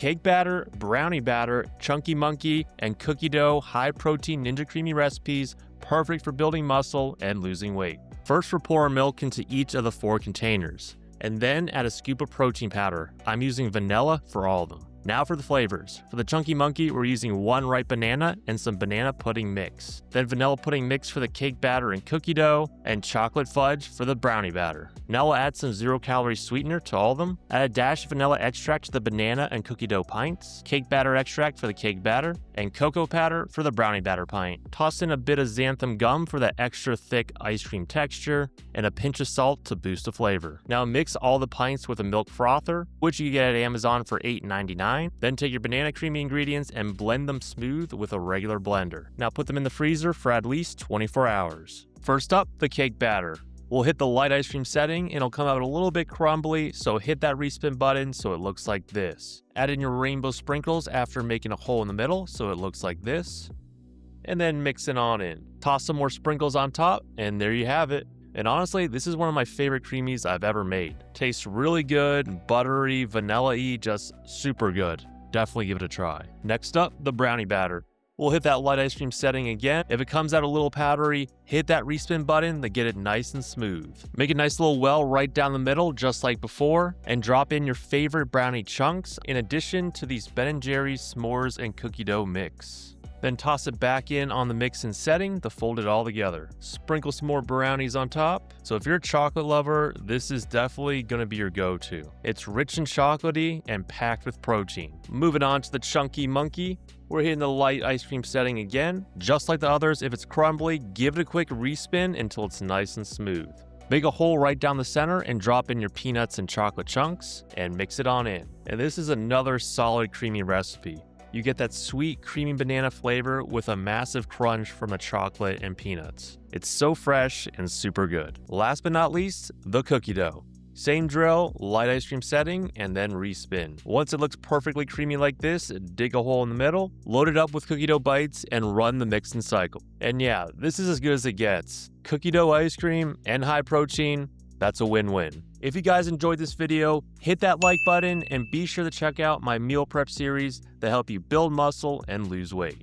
Cake batter, brownie batter, chunky monkey, and cookie dough high-protein Ninja Creami recipes, perfect for building muscle and losing weight. First, we're pouring milk into each of the 4 containers, and then add a scoop of protein powder. I'm using vanilla for all of them. Now for the flavors. For the chunky monkey, we're using 1 ripe banana and some banana pudding mix. Then vanilla pudding mix for the cake batter and cookie dough, and chocolate fudge for the brownie batter. Now we'll add some 0-calorie sweetener to all of them. Add a dash of vanilla extract to the banana and cookie dough pints, cake batter extract for the cake batter, and cocoa powder for the brownie batter pint. Toss in a bit of xanthan gum for that extra thick ice cream texture, and a pinch of salt to boost the flavor. Now mix all the pints with a milk frother, which you can get at Amazon for $8.99. Then take your banana creamy ingredients and blend them smooth with a regular blender. Now put them in the freezer for at least 24 hours. First up, the cake batter. We'll hit the light ice cream setting and it'll come out a little bit crumbly, so hit that respin button so it looks like this. Add in your rainbow sprinkles after making a hole in the middle so it looks like this. And then mix it on in. Toss some more sprinkles on top and there you have it. And honestly, this is one of my favorite creamies I've ever made. Tastes really good, buttery, vanilla-y, just super good. Definitely give it a try. Next up, the brownie batter. We'll hit that light ice cream setting again. If it comes out a little powdery, hit that respin button to get it nice and smooth. Make a nice little well right down the middle, just like before, and drop in your favorite brownie chunks in addition to these Ben & Jerry's s'mores and cookie dough mix. Then toss it back in on the mix and setting to fold it all together. Sprinkle some more brownies on top. So if you're a chocolate lover, this is definitely gonna be your go-to. It's rich and chocolatey and packed with protein. Moving on to the chunky monkey. We're hitting the light ice cream setting again. Just like the others, if it's crumbly, give it a quick respin until it's nice and smooth. Make a hole right down the center and drop in your peanuts and chocolate chunks and mix it on in. And this is another solid creamy recipe. You get that sweet, creamy banana flavor with a massive crunch from the chocolate and peanuts. It's so fresh and super good. Last but not least, the cookie dough. Same drill, light ice cream setting, and then respin. Once it looks perfectly creamy like this, dig a hole in the middle, load it up with cookie dough bites, and run the mix and cycle. And yeah, this is as good as it gets. Cookie dough ice cream and high protein, that's a win-win. If you guys enjoyed this video, hit that like button and be sure to check out my meal prep series to help you build muscle and lose weight.